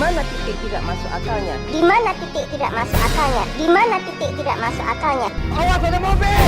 mana titik tidak masuk akalnya? Di mana titik tidak masuk akalnya? Di mana titik tidak masuk akalnya? Awas ada mobil!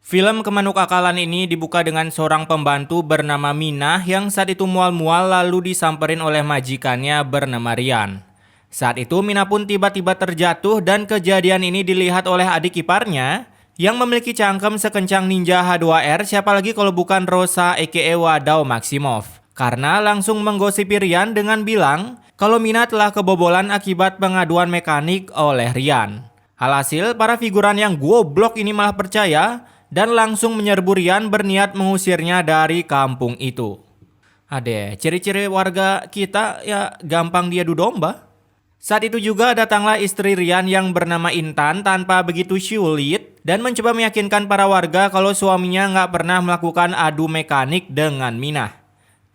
Film Kemanuk Akalan ini dibuka dengan seorang pembantu bernama Minah yang saat itu mual-mual lalu disamperin oleh majikannya bernama Rian. Saat itu Minah pun tiba-tiba terjatuh dan kejadian ini dilihat oleh adik iparnya yang memiliki cangkem sekencang ninja H2R, siapa lagi kalau bukan Rosa aka Wadau Maximov. Karena langsung menggosipi Rian dengan bilang kalau Minah telah kebobolan akibat pengaduan mekanik oleh Rian. Alhasil para figuran yang goblok ini malah percaya dan langsung menyerbu Rian berniat mengusirnya dari kampung itu. Ade, ciri-ciri warga kita ya gampang diadu domba. Saat itu juga datanglah istri Rian yang bernama Intan tanpa begitu sulit dan mencoba meyakinkan para warga kalau suaminya nggak pernah melakukan adu mekanik dengan Minah.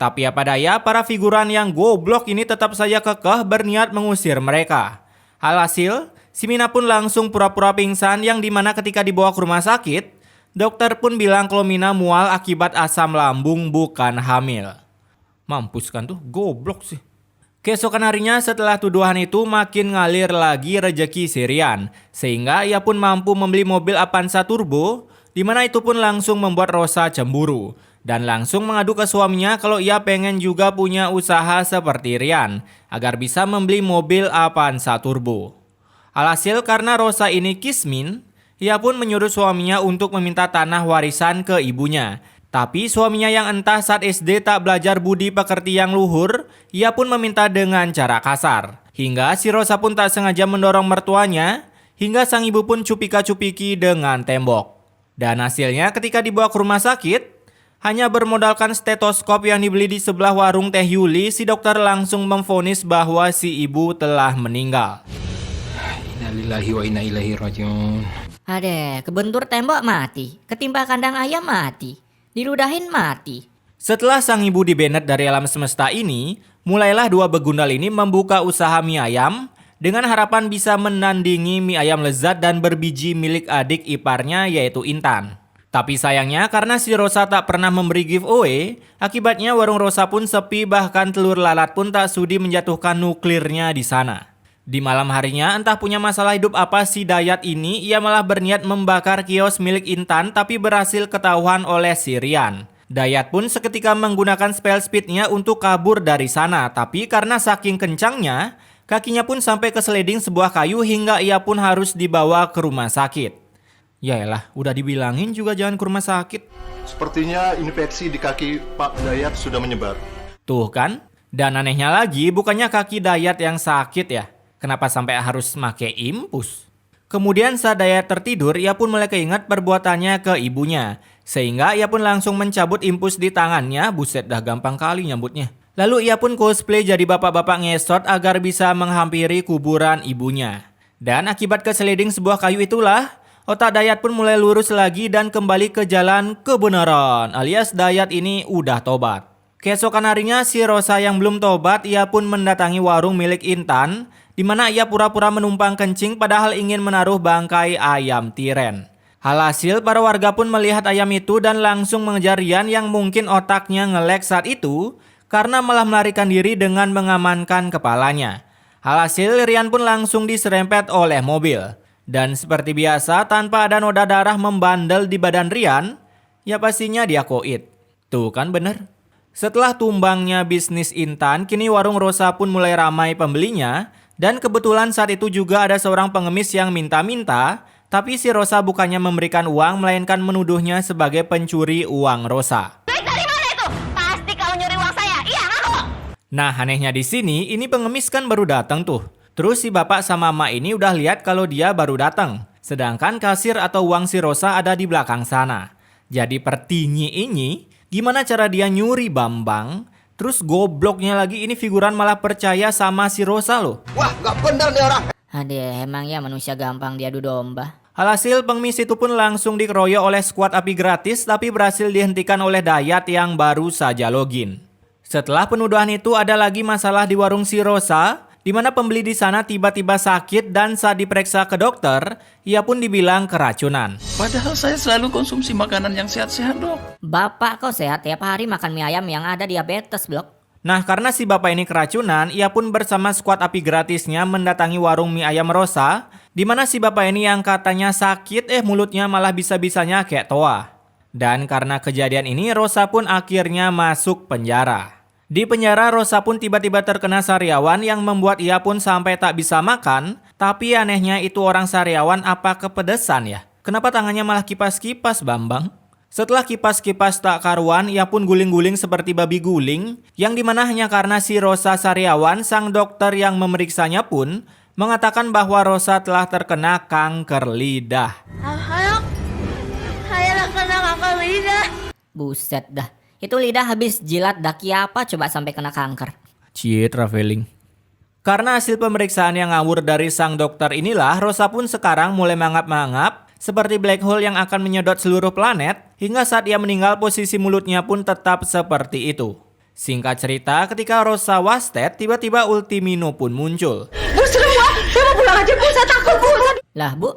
Tapi apa daya, para figuran yang goblok ini tetap saja kekeh berniat mengusir mereka. Alhasil, si Minah pun langsung pura-pura pingsan yang dimana ketika dibawa ke rumah sakit, dokter pun bilang kalau Minah mual akibat asam lambung bukan hamil. Mampus kan tuh, goblok sih. Keesokan harinya setelah tuduhan itu makin ngalir lagi rejeki si Rian, sehingga ia pun mampu membeli mobil Avanza Turbo, dimana itu pun langsung membuat Rosa cemburu. Dan langsung mengadu ke suaminya kalau ia pengen juga punya usaha seperti Rian, agar bisa membeli mobil Avanza Turbo. Alhasil karena Rosa ini kismin, ia pun menyuruh suaminya untuk meminta tanah warisan ke ibunya. Tapi suaminya yang entah saat SD tak belajar budi pekerti yang luhur, ia pun meminta dengan cara kasar. Hingga si Rosa pun tak sengaja mendorong mertuanya, hingga sang ibu pun cupika-cupiki dengan tembok. Dan hasilnya ketika dibawa ke rumah sakit, hanya bermodalkan stetoskop yang dibeli di sebelah warung Teh Yuli, si dokter langsung memvonis bahwa si ibu telah meninggal. Innalillahi wa inna ilaihi rajiun. Ade, kebentur tembok mati, ketimpa kandang ayam mati, diludahin mati. Setelah sang ibu dibenet dari alam semesta ini, mulailah dua begundal ini membuka usaha mie ayam dengan harapan bisa menandingi mie ayam lezat dan berbiji milik adik iparnya yaitu Intan. Tapi sayangnya karena si Rosa tak pernah memberi giveaway, akibatnya warung Rosa pun sepi, bahkan telur lalat pun tak sudi menjatuhkan nuklirnya di sana. Di malam harinya entah punya masalah hidup apa si Dayat ini, ia malah berniat membakar kios milik Intan tapi berhasil ketahuan oleh si Rian. Dayat pun seketika menggunakan spell speednya untuk kabur dari sana, tapi karena saking kencangnya, kakinya pun sampai ke sliding sebuah kayu hingga ia pun harus dibawa ke rumah sakit. Yaelah, udah dibilangin juga jangan ke rumah sakit. Sepertinya infeksi di kaki Pak Dayat sudah menyebar. Tuh kan? Dan anehnya lagi, bukannya kaki Dayat yang sakit ya? Kenapa sampai harus make impus? Kemudian saat Dayat tertidur, ia pun mulai keinget perbuatannya ke ibunya. Sehingga ia pun langsung mencabut impus di tangannya. Buset, dah gampang kali nyambutnya. Lalu ia pun cosplay jadi bapak-bapak ngesot agar bisa menghampiri kuburan ibunya. Dan akibat kesliding sebuah kayu itulah, otak Dayat pun mulai lurus lagi dan kembali ke jalan kebenaran, alias Dayat ini udah tobat. Keesokan harinya si Rosa yang belum tobat, ia pun mendatangi warung milik Intan, di mana ia pura-pura menumpang kencing padahal ingin menaruh bangkai ayam tiren. Alhasil para warga pun melihat ayam itu dan langsung mengejar Rian yang mungkin otaknya nge-lag saat itu, karena malah melarikan diri dengan mengamankan kepalanya. Alhasil Rian pun langsung diserempet oleh mobil. Dan seperti biasa, tanpa ada noda darah membandel di badan Rian, ya pastinya dia koit. Tuh kan bener. Setelah tumbangnya bisnis Intan, kini warung Rosa pun mulai ramai pembelinya. Dan kebetulan saat itu juga ada seorang pengemis yang minta-minta, tapi si Rosa bukannya memberikan uang, melainkan menuduhnya sebagai pencuri uang Rosa. Duit dari mana itu? Pasti kau nyuri uang saya. Iya, ngaku. Nah, anehnya di sini, ini pengemis kan baru datang tuh. Terus si bapak sama emak ini udah lihat kalau dia baru datang. Sedangkan kasir atau uang si Rosa ada di belakang sana. Jadi pertinggi ini, gimana cara dia nyuri Bambang? Terus gobloknya lagi ini figuran malah percaya sama si Rosa loh. Wah, gak bener nih orang. Ade, emang ya manusia gampang diadu domba. Alhasil pengemis itu pun langsung dikeroyok oleh skuad api gratis tapi berhasil dihentikan oleh Dayat yang baru saja login. Setelah penuduhan itu ada lagi masalah di warung si Rosa, di mana pembeli di sana tiba-tiba sakit dan saat diperiksa ke dokter, ia pun dibilang keracunan. Padahal saya selalu konsumsi makanan yang sehat-sehat, Dok. Bapak kok sehat tiap hari makan mie ayam yang ada diabetes, Blok. Nah, karena si bapak ini keracunan, ia pun bersama skuad api gratisnya mendatangi warung mie ayam Rosa, di mana si bapak ini yang katanya sakit, mulutnya malah bisa-bisanya kayak toa. Dan karena kejadian ini, Rosa pun akhirnya masuk penjara. Di penjara, Rosa pun tiba-tiba terkena sariawan yang membuat ia pun sampai tak bisa makan, tapi anehnya itu orang sariawan apa kepedesan ya? Kenapa tangannya malah kipas-kipas, Bambang? Setelah kipas-kipas tak karuan, ia pun guling-guling seperti babi guling, yang dimana hanya karena si Rosa sariawan, sang dokter yang memeriksanya pun mengatakan bahwa Rosa telah terkena kanker lidah. Buset dah. Itu lidah habis jilat daki apa coba sampai kena kanker. Cie, traveling. Karena hasil pemeriksaan yang ngawur dari sang dokter inilah, Rosa pun sekarang mulai mangap-mangap, seperti black hole yang akan menyedot seluruh planet, hingga saat ia meninggal posisi mulutnya pun tetap seperti itu. Singkat cerita, ketika Rosa wasted, tiba-tiba Ultimino pun muncul. Bu, serem Bu. Saya mau pulang aja Bu, saya takut Bu. Lah bu,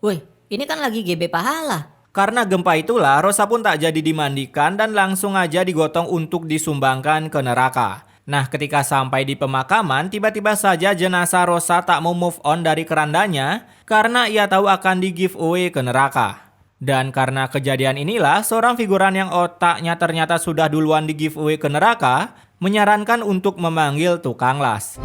woi, ini kan lagi GB pahala. Karena gempa itulah, Rosa pun tak jadi dimandikan dan langsung aja digotong untuk disumbangkan ke neraka. Nah, ketika sampai di pemakaman, tiba-tiba saja jenazah Rosa tak mau move on dari kerandanya karena ia tahu akan di giveaway ke neraka. Dan karena kejadian inilah, seorang figuran yang otaknya ternyata sudah duluan di giveaway ke neraka menyarankan untuk memanggil tukang las.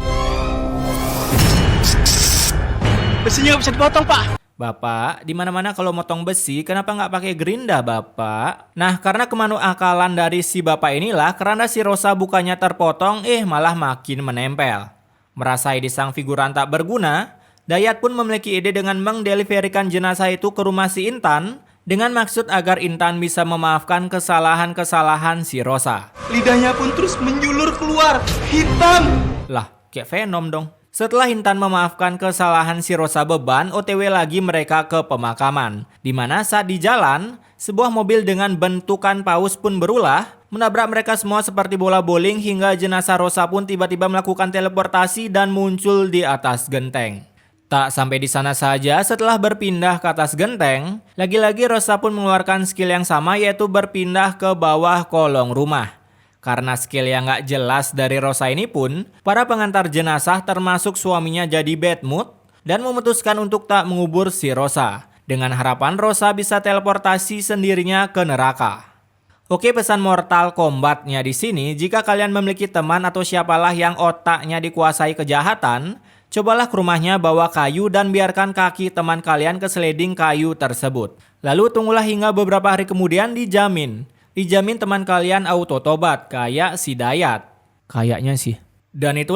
Besinya bisa dipotong, Pak. Bapak, di mana-mana kalau motong besi, kenapa nggak pakai gerinda, Bapak? Nah, karena kemanu akalan dari si bapak inilah, keranda si Rosa bukannya terpotong, malah makin menempel. Merasai di sang figuran tak berguna, Dayat pun memiliki ide dengan mendeliverikan jenazah itu ke rumah si Intan, dengan maksud agar Intan bisa memaafkan kesalahan-kesalahan si Rosa. Lidahnya pun terus menjulur keluar, hitam. Lah, kayak Venom dong. Setelah Intan memaafkan kesalahan si Rosa beban, OTW lagi mereka ke pemakaman. Di mana saat di jalan, sebuah mobil dengan bentukan paus pun berulah, menabrak mereka semua seperti bola bowling hingga jenazah Rosa pun tiba-tiba melakukan teleportasi dan muncul di atas genteng. Tak sampai di sana saja, setelah berpindah ke atas genteng, lagi-lagi Rosa pun mengeluarkan skill yang sama yaitu berpindah ke bawah kolong rumah. Karena skill yang gak jelas dari Rosa ini pun, para pengantar jenazah termasuk suaminya jadi bad mood dan memutuskan untuk tak mengubur si Rosa. Dengan harapan Rosa bisa teleportasi sendirinya ke neraka. Oke, pesan Mortal Kombatnya di sini, jika kalian memiliki teman atau siapalah yang otaknya dikuasai kejahatan, cobalah ke rumahnya bawa kayu dan biarkan kaki teman kalian ke sliding kayu tersebut. Lalu tunggulah hingga beberapa hari kemudian dijamin teman kalian auto tobat kayak si Dayat. Kayaknya sih. Dan itulah